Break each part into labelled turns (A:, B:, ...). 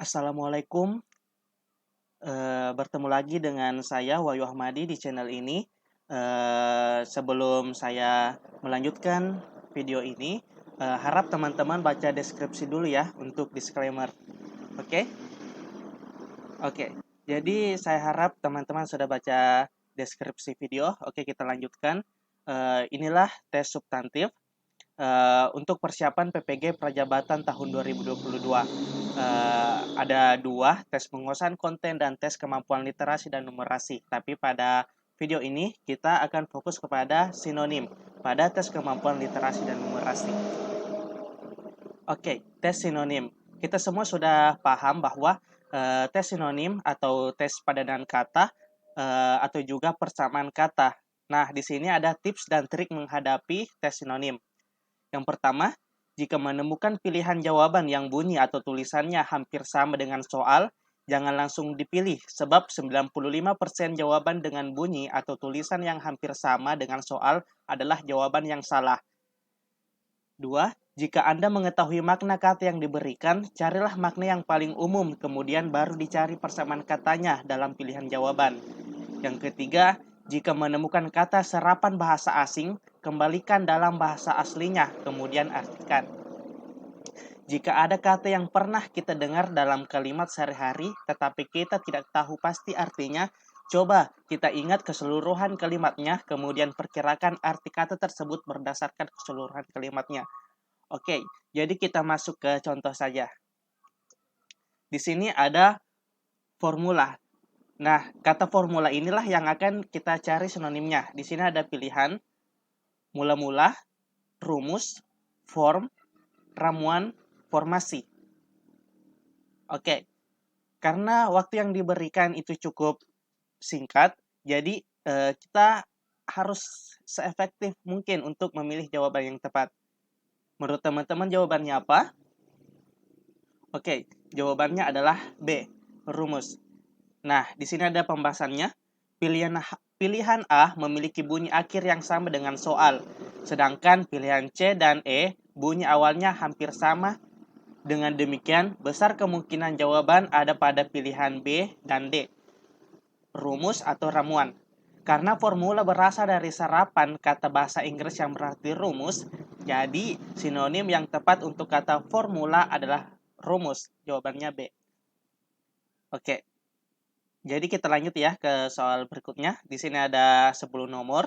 A: Assalamualaikum, bertemu lagi dengan saya Wahyu Ahmadi di channel ini. Sebelum saya melanjutkan video ini, harap teman-teman baca deskripsi dulu ya untuk disclaimer. Oke? Oke. Jadi saya harap teman-teman sudah baca deskripsi video. Oke, kita lanjutkan. Inilah tes substantif untuk persiapan PPG Prajabatan tahun 2022. Ada dua, tes penguasaan konten dan tes kemampuan literasi dan numerasi. Tapi pada video ini kita akan fokus kepada sinonim pada tes kemampuan literasi dan numerasi. Oke, tes sinonim. Kita semua sudah paham bahwa tes sinonim atau tes padanan kata atau juga persamaan kata. Nah, di sini ada tips dan trik menghadapi tes sinonim. Yang pertama, jika menemukan pilihan jawaban yang bunyi atau tulisannya hampir sama dengan soal, jangan langsung dipilih sebab 95% jawaban dengan bunyi atau tulisan yang hampir sama dengan soal adalah jawaban yang salah. 2. Jika Anda mengetahui makna kata yang diberikan, carilah makna yang paling umum, kemudian baru dicari persamaan katanya dalam pilihan jawaban. Yang ketiga, jika menemukan kata serapan bahasa asing, kembalikan dalam bahasa aslinya, kemudian artikan. Jika ada kata yang pernah kita dengar dalam kalimat sehari-hari, tetapi kita tidak tahu pasti artinya, coba kita ingat keseluruhan kalimatnya, kemudian perkirakan arti kata tersebut berdasarkan keseluruhan kalimatnya. Oke, jadi kita masuk ke contoh saja. Di sini ada formula. Nah, kata formula inilah yang akan kita cari sinonimnya. Di sini ada pilihan mula-mula, rumus, form, ramuan, formasi. Oke, karena waktu yang diberikan itu cukup singkat, jadi kita harus seefektif mungkin untuk memilih jawaban yang tepat. Menurut teman-teman jawabannya apa? Oke, jawabannya adalah B, rumus. Nah, di sini ada pembahasannya. Pilihan A memiliki bunyi akhir yang sama dengan soal, sedangkan pilihan C dan E bunyi awalnya hampir sama. Dengan demikian, besar kemungkinan jawaban ada pada pilihan B dan D, rumus atau ramuan. Karena formula berasal dari serapan kata bahasa Inggris yang berarti rumus, jadi sinonim yang tepat untuk kata formula adalah rumus. Jawabannya B. Oke. Jadi kita lanjut ya ke soal berikutnya. Di sini ada 10 nomor.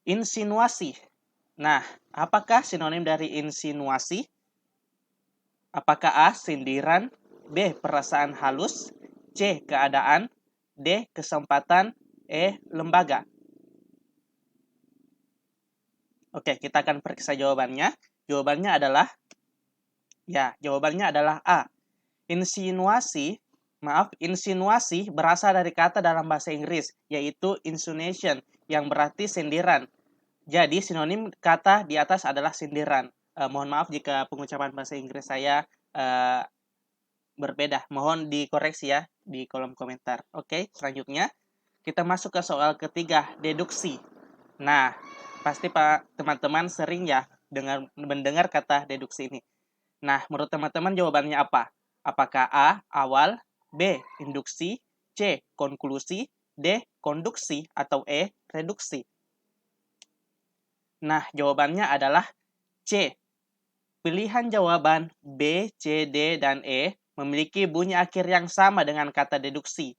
A: Insinuasi. Nah, apakah sinonim dari insinuasi? Apakah A. Sindiran, B. Perasaan halus, C. Keadaan, D. Kesempatan, E. Lembaga. Oke, kita akan periksa jawabannya. Jawabannya adalah A. Insinuasi berasal dari kata dalam bahasa Inggris, yaitu insinuation, yang berarti sindiran. Jadi sinonim kata di atas adalah sindiran. Mohon maaf jika pengucapan bahasa Inggris saya berbeda. Mohon dikoreksi ya di kolom komentar. Oke, selanjutnya kita masuk ke soal ketiga, deduksi. Nah, pasti Pak teman-teman sering ya mendengar kata deduksi ini. Nah, menurut teman-teman jawabannya apa? Apakah A. Awal, B. Induksi, C. Konklusi, D. Konduksi, atau E. Reduksi? Nah, jawabannya adalah C. Pilihan jawaban B, C, D, dan E memiliki bunyi akhir yang sama dengan kata deduksi.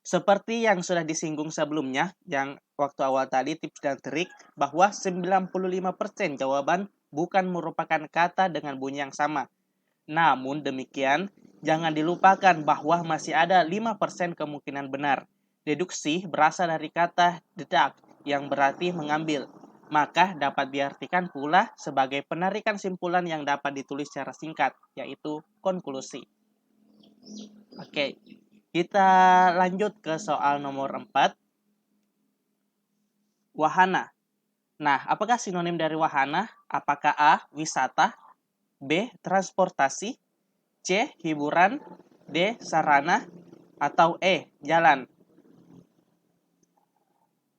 A: Seperti yang sudah disinggung sebelumnya, yang waktu awal tadi tips dan trik, bahwa 95% jawaban bukan merupakan kata dengan bunyi yang sama. Namun demikian, jangan dilupakan bahwa masih ada 5% kemungkinan benar. Deduksi berasal dari kata deduct yang berarti mengambil. Maka dapat diartikan pula sebagai penarikan simpulan yang dapat ditulis secara singkat, yaitu konklusi. Oke, kita lanjut ke soal nomor 4. Wahana. Nah, apakah sinonim dari wahana? Apakah A. Wisata, B. Transportasi, C. Hiburan, D. Sarana, atau E. Jalan?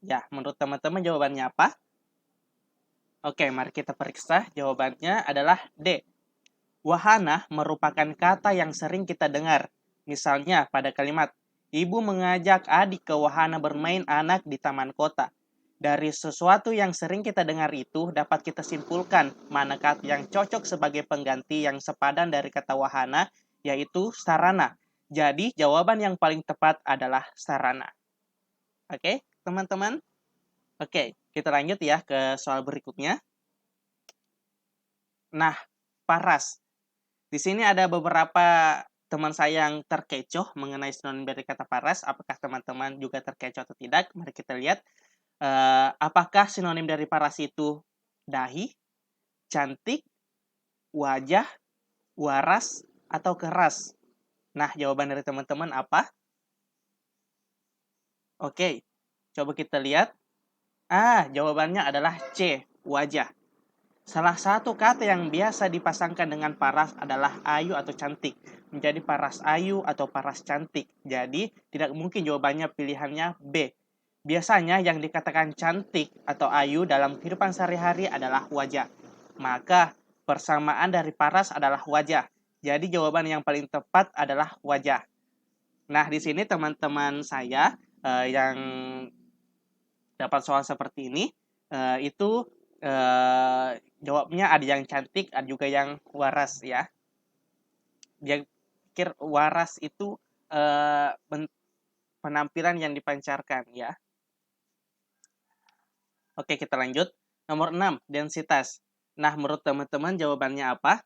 A: Ya, menurut teman-teman jawabannya apa? Oke, mari kita periksa. Jawabannya adalah D. Wahana merupakan kata yang sering kita dengar. Misalnya pada kalimat, ibu mengajak adik ke wahana bermain anak di taman kota. Dari sesuatu yang sering kita dengar itu dapat kita simpulkan mana kata yang cocok sebagai pengganti yang sepadan dari kata wahana, yaitu sarana. Jadi jawaban yang paling tepat adalah sarana. Oke, teman-teman? Oke, kita lanjut ya ke soal berikutnya. Nah, paras. Di sini ada beberapa teman saya yang terkecoh mengenai sinonim dari kata paras. Apakah teman-teman juga terkecoh atau tidak? Mari kita lihat. Apakah sinonim dari paras itu dahi, cantik, wajah, waras, atau keras? Nah, jawaban dari teman-teman apa? Oke, coba kita lihat. Jawabannya adalah C, wajah. Salah satu kata yang biasa dipasangkan dengan paras adalah ayu atau cantik. Menjadi paras ayu atau paras cantik. Jadi, tidak mungkin jawabannya pilihannya B. Biasanya yang dikatakan cantik atau ayu dalam kehidupan sehari-hari adalah wajah. Maka, persamaan dari paras adalah wajah. Jadi, jawaban yang paling tepat adalah wajah. Nah, di sini teman-teman saya yang dapat soal seperti ini, itu jawabnya ada yang cantik, ada juga yang waras ya. Dia pikir waras itu penampilan yang dipancarkan ya. Oke, kita lanjut. Nomor 6, densitas. Nah, menurut teman-teman jawabannya apa?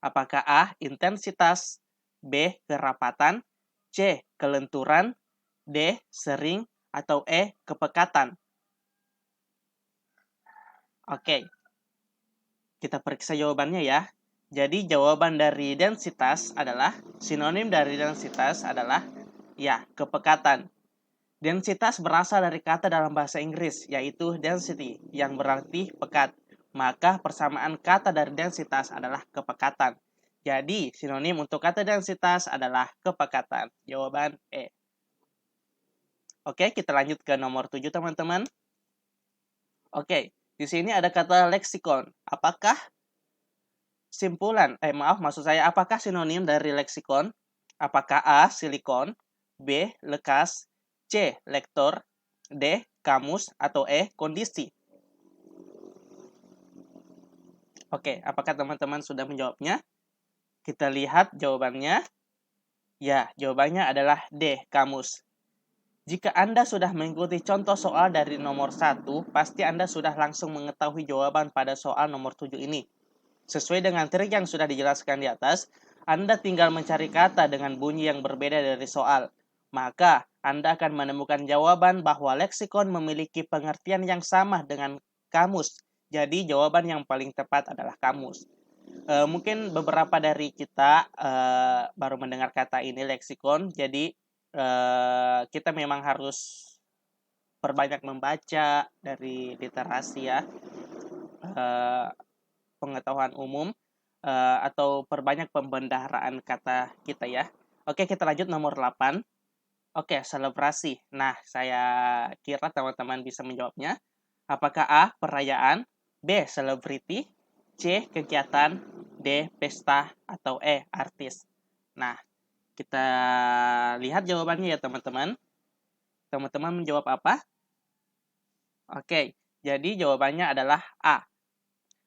A: Apakah A, intensitas, B, kerapatan, C, kelenturan, D, sering, atau E, kepekatan? Oke, kita periksa jawabannya ya. Jadi jawaban dari densitas adalah, sinonim dari densitas adalah, ya, kepekatan. Densitas berasal dari kata dalam bahasa Inggris, yaitu density, yang berarti pekat. Maka persamaan kata dari densitas adalah kepekatan. Jadi sinonim untuk kata densitas adalah kepekatan. Jawaban E. Oke, kita lanjut ke nomor 7 teman-teman. Oke, di sini ada kata leksikon. Apakah maksud saya apakah sinonim dari leksikon? Apakah A, silikon, B, lekas, C, lektor, D, kamus, atau E, kondisi? Oke, apakah teman-teman sudah menjawabnya? Kita lihat jawabannya. Ya, jawabannya adalah D, kamus. Jika Anda sudah mengikuti contoh soal dari nomor 1, pasti Anda sudah langsung mengetahui jawaban pada soal nomor 7 ini. Sesuai dengan trik yang sudah dijelaskan di atas, Anda tinggal mencari kata dengan bunyi yang berbeda dari soal. Maka, Anda akan menemukan jawaban bahwa leksikon memiliki pengertian yang sama dengan kamus. Jadi, jawaban yang paling tepat adalah kamus. Mungkin beberapa dari kita baru mendengar kata ini leksikon, jadi kita memang harus perbanyak membaca dari literasi ya. Pengetahuan umum atau perbanyak pembendaharaan kata kita ya. Oke, kita lanjut nomor 8. Oke, selebrasi. Nah, saya kira teman-teman bisa menjawabnya. Apakah A, perayaan, B, selebriti, C, kegiatan, D, pesta, atau E, artis? Nah, kita lihat jawabannya ya teman-teman. Teman-teman menjawab apa? Oke, jadi jawabannya adalah A.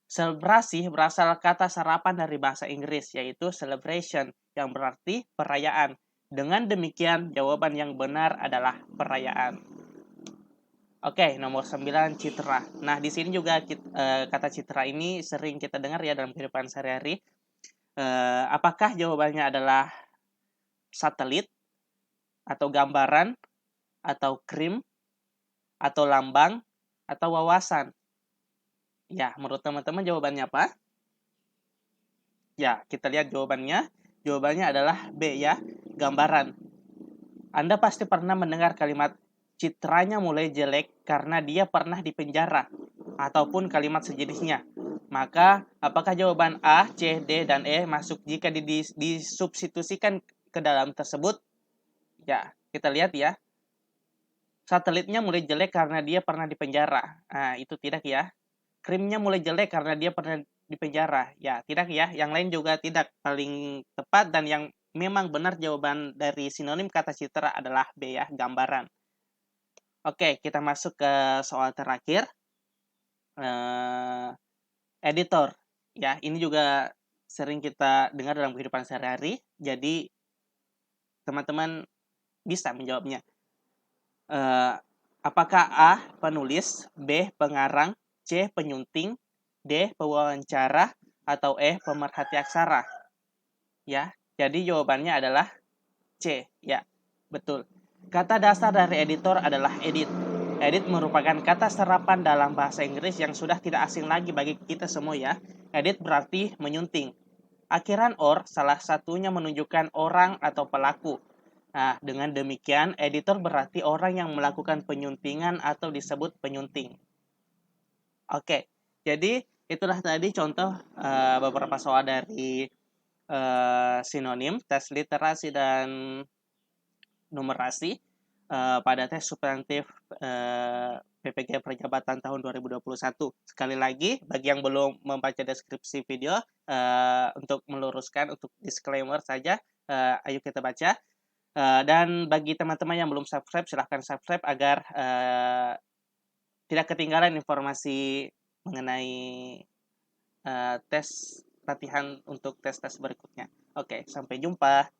A: Selebrasi berasal kata serapan dari bahasa Inggris, yaitu celebration, yang berarti perayaan. Dengan demikian, jawaban yang benar adalah perayaan. Oke, nomor 9, citra. Nah, di sini juga kata citra ini sering kita dengar ya dalam kehidupan sehari-hari. Apakah jawabannya adalah satelit, atau gambaran, atau krim, atau lambang, atau wawasan? Ya, menurut teman-teman jawabannya apa? Ya, kita lihat jawabannya. Jawabannya adalah B ya, gambaran. Anda pasti pernah mendengar kalimat citranya mulai jelek karena dia pernah dipenjara, ataupun kalimat sejenisnya. Maka, apakah jawaban A, C, D, dan E masuk jika disubstitusikan ke dalam tersebut? Ya, kita lihat ya. Satelitnya mulai jelek karena dia pernah dipenjara. Nah, itu tidak ya. Krimnya mulai jelek karena dia pernah di penjara. Ya, tidak ya. Yang lain juga tidak. Paling tepat dan yang memang benar jawaban dari sinonim kata citra adalah B ya, gambaran. Oke, kita masuk ke soal terakhir. Editor. Ya, ini juga sering kita dengar dalam kehidupan sehari-hari. Jadi, teman-teman bisa menjawabnya. Apakah A. Penulis, B. Pengarang, C. Penyunting, D. Pewawancara, atau E. Pemerhati aksara? Ya, jadi jawabannya adalah C. Ya, betul. Kata dasar dari editor adalah edit. Edit merupakan kata serapan dalam bahasa Inggris yang sudah tidak asing lagi bagi kita semua ya. Edit berarti menyunting. Akhiran or salah satunya menunjukkan orang atau pelaku. Nah, dengan demikian, editor berarti orang yang melakukan penyuntingan atau disebut penyunting. Oke, jadi itulah tadi contoh beberapa soal dari sinonim, tes literasi dan numerasi pada tes substantif PPG Perjabatan tahun 2021. Sekali lagi, bagi yang belum membaca deskripsi video, untuk meluruskan, untuk disclaimer saja, ayo kita baca. Dan bagi teman-teman yang belum subscribe, silahkan subscribe agar tidak ketinggalan informasi mengenai tes latihan untuk tes-tes berikutnya. Oke, sampai jumpa.